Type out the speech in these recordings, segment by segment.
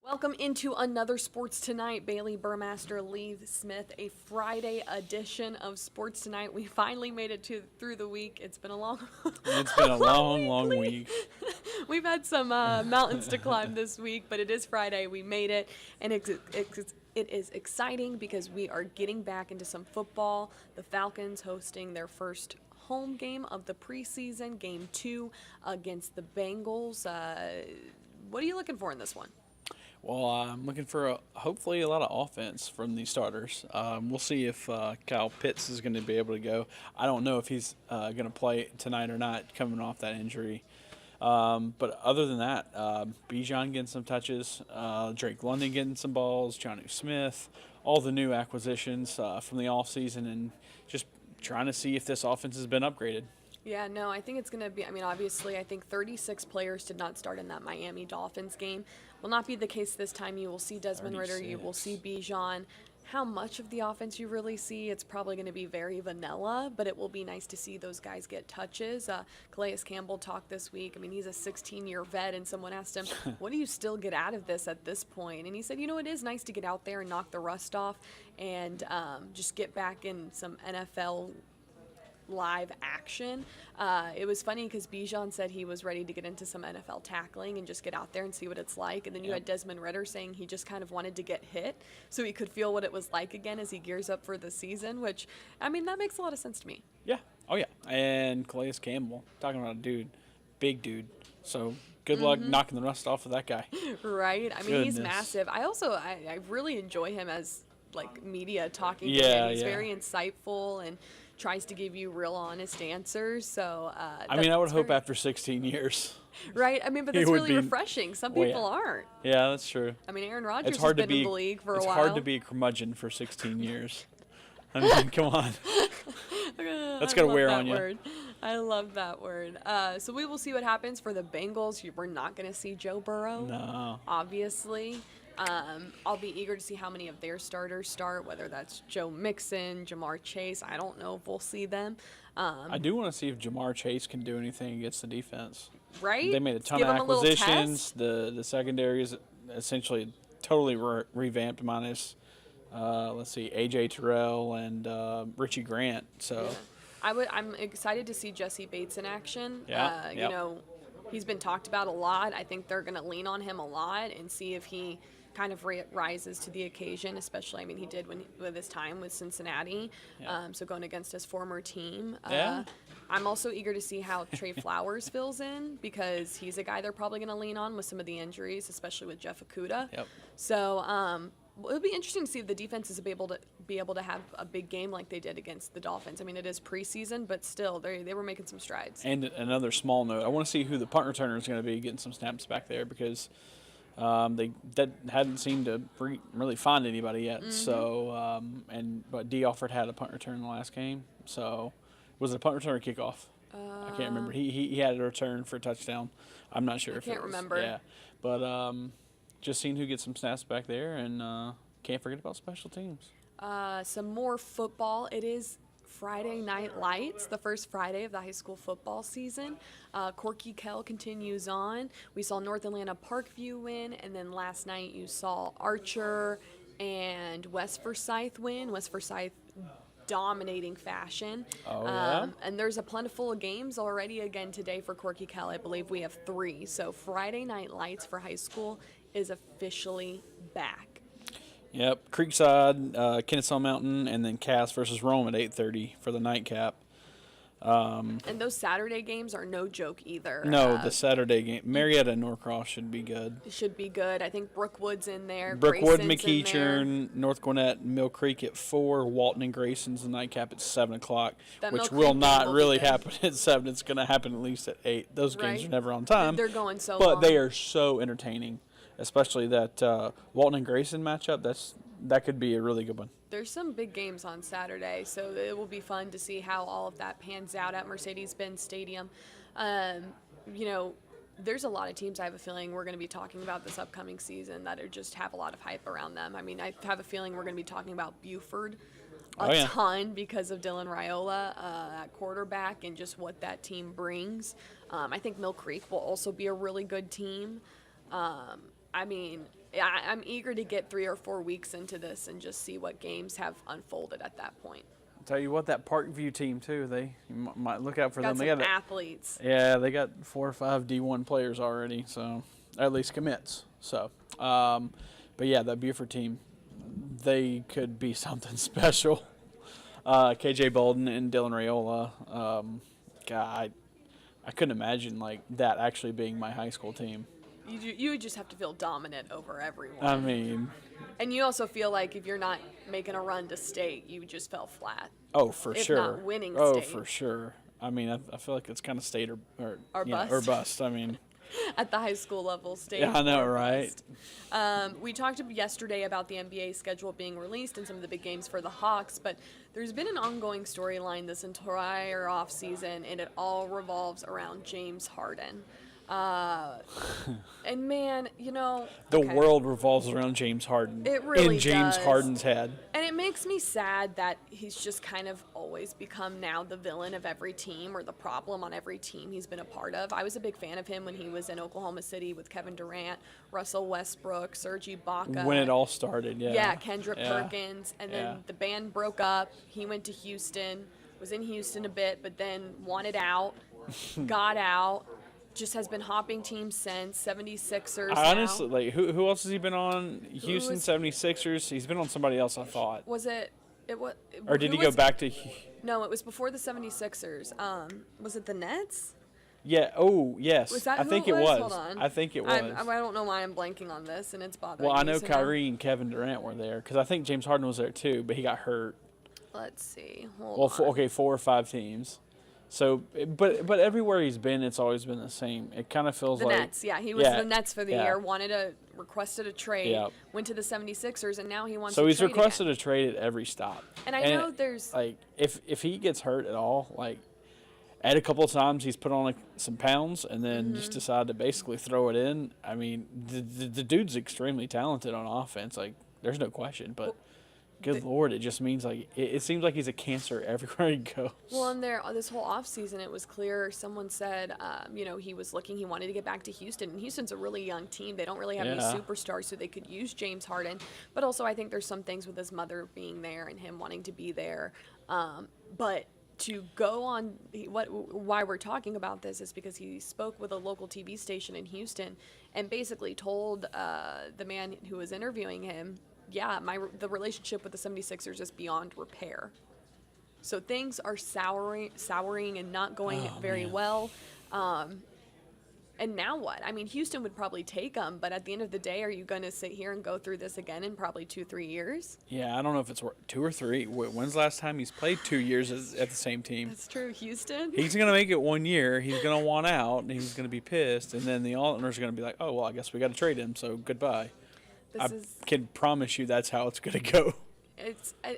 Welcome into another Sports Tonight. Bailey Burmaster, Lee Smith, a Friday edition of Sports Tonight. We finally made it through the week. It's been a long It's been a long week. We've had some mountains to climb this week, but it is Friday. We made it, and it is exciting because we are getting back into some football. The Falcons hosting their first home game of the preseason, Game 2 against the Bengals. What are you looking for in this one? Well, I'm looking for hopefully a lot of offense from these starters. We'll see if Kyle Pitts is going to be able to go. I don't know if he's going to play tonight or not, coming off that injury. But other than that, Bijan getting some touches, Drake London getting some balls, Jonnu Smith, all the new acquisitions from the offseason, and just trying to see if this offense has been upgraded. Yeah, no, I think it's going to be, obviously, I think 36 players did not start in that Miami Dolphins game. Will not be the case this time. You will see Desmond 36. Ridder, you will see Bijan. How much of the offense you really see, it's probably going to be very vanilla, but it will be nice to see those guys get touches. Calais Campbell talked this week. He's a 16-year vet, and someone asked him, what do you still get out of this at this point? And he said, it is nice to get out there and knock the rust off and just get back in some NFL live action. It was funny because Bijan said he was ready to get into some NFL tackling and just get out there and see what it's like. And then you had Desmond Ridder saying he just kind of wanted to get hit so he could feel what it was like again as he gears up for the season, which, that makes a lot of sense to me. Yeah. Oh, yeah. And Calais Campbell, talking about a dude, big dude. So good luck knocking the rust off of that guy. Right? He's massive. I really enjoy him as, media talking to him. He's very insightful and tries to give you real honest answers. So I would hope after 16 years. Right? But that's really refreshing. Some people aren't. Yeah, that's true. Aaron Rodgers has been in the league for a while. It's hard to be a curmudgeon for 16 years. Come on. That's got to wear on you. I love that word. So we will see what happens for the Bengals. We're not going to see Joe Burrow. No. Obviously. I'll be eager to see how many of their starters start, whether that's Joe Mixon, Jamar Chase. I don't know if we'll see them. I do want to see if Jamar Chase can do anything against the defense. Right? They made a ton of acquisitions. The secondary is essentially totally revamped, minus, A.J. Terrell and Richie Grant. So I'm excited to see Jesse Bates in action. Yeah. He's been talked about a lot. I think they're going to lean on him a lot and see if he kind of rises to the occasion, especially, he did with his time with Cincinnati, so going against his former team. I'm also eager to see how Trey Flowers fills in because he's a guy they're probably going to lean on with some of the injuries, especially with Jeff Okudah. Yep. So it'll be interesting to see if the defense is be able to have a big game like they did against the Dolphins. It is preseason, but still, they were making some strides. And another small note, I want to see who the punt returner is going to be getting some snaps back there because they hadn't seemed to really find anybody yet. Mm-hmm. So but D. Alford had a punt return in the last game. So was it a punt return or kickoff? I can't remember. He had a return for a touchdown. I'm not sure. I can't remember. Yeah, but just seeing who gets some snaps back there, and can't forget about special teams. Some more football. It is Friday Night Lights, the first Friday of the high school football season. Corky Kell continues on. We saw North Atlanta Parkview win, and then last night you saw Archer and West Forsyth win. West Forsyth dominating fashion. And there's a plentiful of games already again today for Corky Kell. I believe we have 3. So Friday Night Lights for high school is officially back. Yep, Creekside, Kennesaw Mountain, and then Cass versus Rome at 8:30 for the nightcap. And those Saturday games are no joke either. No, the Saturday game. Marietta and Norcross should be good. Should be good. I think Brookwood's in there. Brookwood, McEachern, North Gwinnett, Mill Creek at 4, Walton and Grayson's the nightcap at 7 o'clock, which will not really happen at 7. It's going to happen at least at 8. Those games are never on time. They're going so long. But they are so entertaining, especially that Walton and Grayson matchup. That could be a really good one. There's some big games on Saturday, so it will be fun to see how all of that pans out at Mercedes-Benz Stadium. There's a lot of teams I have a feeling we're going to be talking about this upcoming season that just have a lot of hype around them. I have a feeling we're going to be talking about Buford a ton because of Dylan Raiola at quarterback and just what that team brings. I think Mill Creek will also be a really good team. I'm eager to get 3 or 4 weeks into this and just see what games have unfolded at that point. Tell you what, that Parkview team too, you might look out for Got them. some athletes. Yeah, they got 4 or 5 D1 players already, so at least commits. So, but yeah, that Buford team, they could be something special. KJ Bolden and Dylan Raiola. God, I couldn't imagine like that actually being my high school team. You would just have to feel dominant over everyone. I mean, and you also feel like if you're not making a run to state, you just fell flat. Oh, for if sure. Not winning oh, state. For sure. I mean, I feel like it's kind of state or bust. Or bust. I mean, at the high school level, state. Yeah, I know, right? We talked yesterday about the NBA schedule being released and some of the big games for the Hawks, but there's been an ongoing storyline this entire offseason, and it all revolves around James Harden. And man, the world revolves around James Harden. It really in James does. Harden's head. And it makes me sad that he's just kind of always become now the villain of every team or the problem on every team he's been a part of. I was a big fan of him when he was in Oklahoma City with Kevin Durant, Russell Westbrook, Serge Ibaka. When it all started, yeah. Yeah, Kendrick Perkins. And then the band broke up. He went to Houston, was in Houston a bit, but then wanted out, got out. Just has been hopping teams since. 76ers Honestly, now. like who else has he been on? Houston 76ers. He's been on somebody else, I thought. Was it was or did he go back to No, it was before the 76ers. Was it the Nets? Yeah, oh, yes. Was that I who think it it was? was. Hold on. I think it was. I don't know why I'm blanking on this, and it's bothering me. Well, I know so Kyrie and Kevin Durant were there because I think James Harden was there too, but he got hurt. Let's see. Hold on. Okay, 4 or 5 teams. So, but everywhere he's been, it's always been the same. It kind of feels the like Nets. Yeah, he was the Nets for the year. Requested a trade. Went to the 76ers, and now he wants. So he's requested again. a trade at every stop. And I know there's like if he gets hurt at all, like at a couple of times he's put on some pounds and then just decided to basically throw it in. I mean, the dude's extremely talented on offense. Like there's no question, but. Good Lord, it just means like it seems like he's a cancer everywhere he goes. Well, and this whole offseason, it was clear. Someone said, he was looking. He wanted to get back to Houston, and Houston's a really young team. They don't really have any superstars, so they could use James Harden. But also, I think there's some things with his mother being there and him wanting to be there. But to go on, why we're talking about this is because he spoke with a local TV station in Houston and basically told the man who was interviewing him, the relationship with the 76ers is beyond repair. So things are souring and not going very well. And now what? I mean, Houston would probably take him, but at the end of the day, are you going to sit here and go through this again in probably 2-3 years? Yeah, I don't know if it's 2 or 3. When's the last time he's played 2 years at the same team? That's true. Houston? He's going to make it 1 year. He's going to want out, and he's going to be pissed. And then the owners are going to be like, oh, well, I guess we got to trade him, so goodbye. I can promise you that's how it's going to go.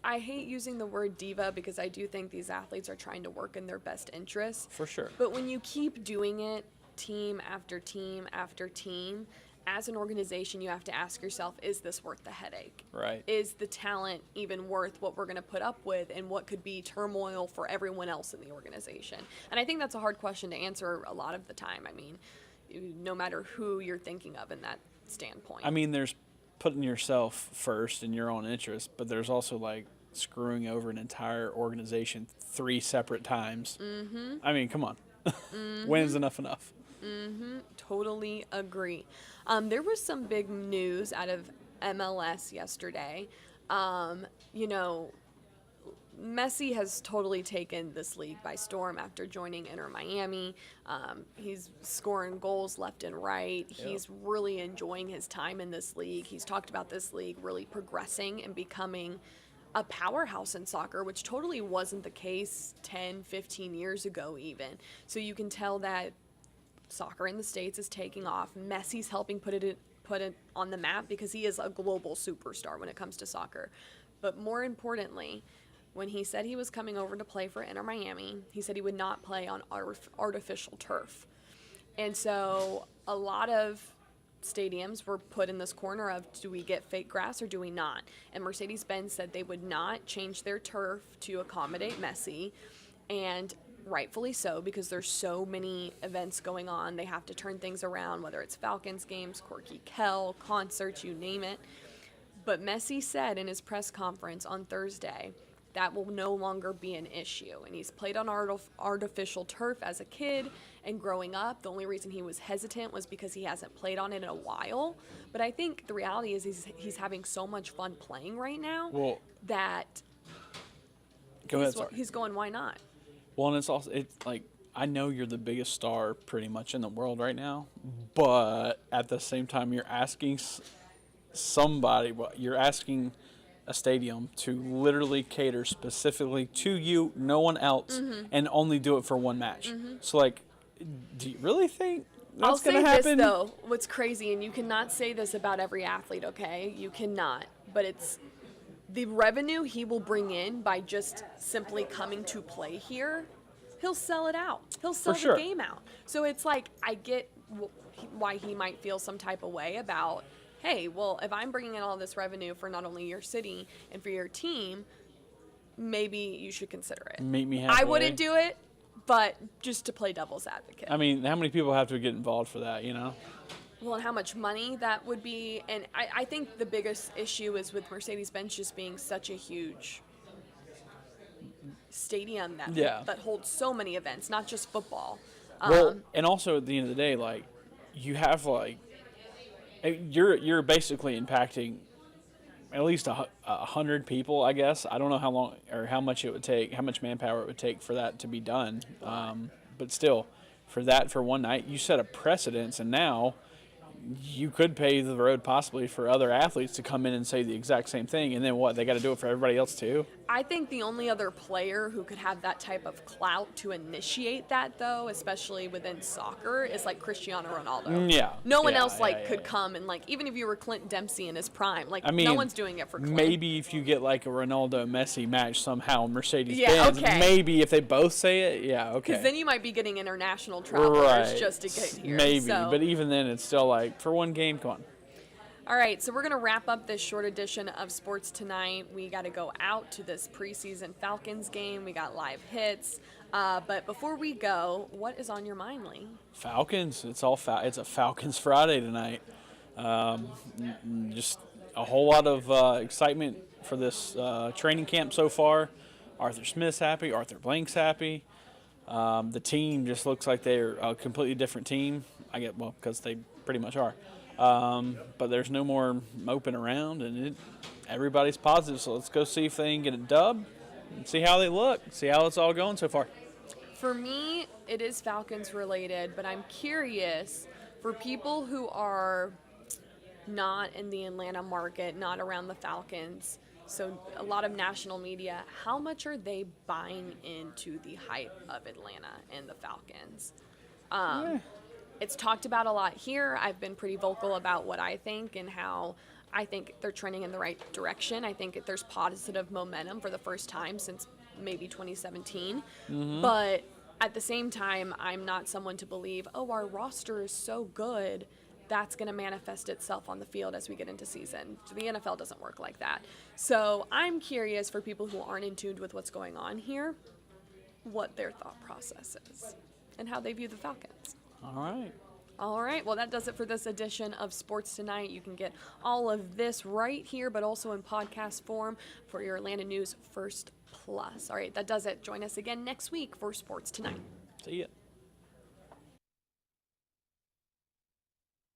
I hate using the word diva because I do think these athletes are trying to work in their best interests. For sure. But when you keep doing it team after team after team, as an organization, you have to ask yourself, is this worth the headache? Right. Is the talent even worth what we're going to put up with and what could be turmoil for everyone else in the organization? And I think that's a hard question to answer a lot of the time. I mean, no matter who you're thinking of in that standpoint. I mean, there's putting yourself first in your own interest, but there's also like screwing over an entire organization 3 separate times. Mm-hmm. I mean, come on. Mm-hmm. When's enough? Mm-hmm. Totally agree. There was some big news out of MLS yesterday. Messi has totally taken this league by storm after joining Inter Miami. He's scoring goals left and right. Yep. He's really enjoying his time in this league. He's talked about this league really progressing and becoming a powerhouse in soccer, which totally wasn't the case 10, 15 years ago even. So you can tell that soccer in the States is taking off. Messi's helping put it on the map because he is a global superstar when it comes to soccer. But more importantly, when he said he was coming over to play for Inter Miami, he said he would not play on artificial turf. And so a lot of stadiums were put in this corner of, do we get fake grass or do we not? And Mercedes-Benz said they would not change their turf to accommodate Messi. And rightfully so, because there's so many events going on. They have to turn things around, whether it's Falcons games, Corky Kell, concerts, you name it. But Messi said in his press conference on Thursday that will no longer be an issue. And he's played on artificial turf as a kid and growing up. The only reason he was hesitant was because he hasn't played on it in a while. But I think the reality is he's having so much fun playing right now that he's going, why not? Well, and it's like, I know you're the biggest star pretty much in the world right now, but at the same time, you're asking you're asking a stadium to literally cater specifically to you, no one else, and only do it for one match. So, like, do you really think that's going to happen? I'll say this, though. What's crazy, and you cannot say this about every athlete, okay? You cannot. But it's the revenue he will bring in by just simply coming to play here, he'll sell it out. He'll sell the game out. So it's like, I get why he might feel some type of way about, hey, well, if I'm bringing in all this revenue for not only your city and for your team, maybe you should consider it. Meet me halfway. I wouldn't do it, but just to play devil's advocate. I mean, how many people have to get involved for that, you know? Well, and how much money that would be. And I think the biggest issue is with Mercedes-Benz just being such a huge stadium that holds so many events, not just football. Well, and also at the end of the day, like, you have, like, you're basically impacting at least 100 people, I guess. I don't know how long or how much it would take, how much manpower it would take for that to be done. But still, for one night, you set a precedence, and now you could pave the road possibly for other athletes to come in and say the exact same thing, and then what, they got to do it for everybody else too? I think the only other player who could have that type of clout to initiate that, though, especially within soccer, is like Cristiano Ronaldo. No one else could come and, like, even if you were Clint Dempsey in his prime, like, I mean, no one's doing it for Clint. Maybe if you get like a Ronaldo Messi match somehow, Mercedes-Benz, maybe if they both say it, because then you might be getting international travelers just to get here. Maybe, but even then, it's still like, for one game, come on. All right, so we're going to wrap up this short edition of Sports Tonight. We got to go out to this preseason Falcons game. We got live hits. But before we go, what is on your mind, Lee? Falcons. It's a Falcons Friday tonight. Just a whole lot of excitement for this training camp so far. Arthur Smith's happy. Arthur Blank's happy. The team just looks like they're a completely different team. Because they pretty much are. But there's no more moping around, and everybody's positive. So let's go see if they can get a dub and see how they look, see how it's all going so far. For me, it is Falcons related, but I'm curious for people who are not in the Atlanta market, not around the Falcons, so a lot of national media, how much are they buying into the hype of Atlanta and the Falcons? It's talked about a lot here. I've been pretty vocal about what I think and how I think they're trending in the right direction. I think there's positive momentum for the first time since maybe 2017. But at the same time, I'm not someone to believe, our roster is so good, that's going to manifest itself on the field as we get into season. So the NFL doesn't work like that. So I'm curious for people who aren't in tune with what's going on here, what their thought process is and how they view the Falcons. All right. Well, that does it for this edition of Sports Tonight. You can get all of this right here, but also in podcast form for your Atlanta News First Plus. All right, that does it. Join us again next week for Sports Tonight. See ya.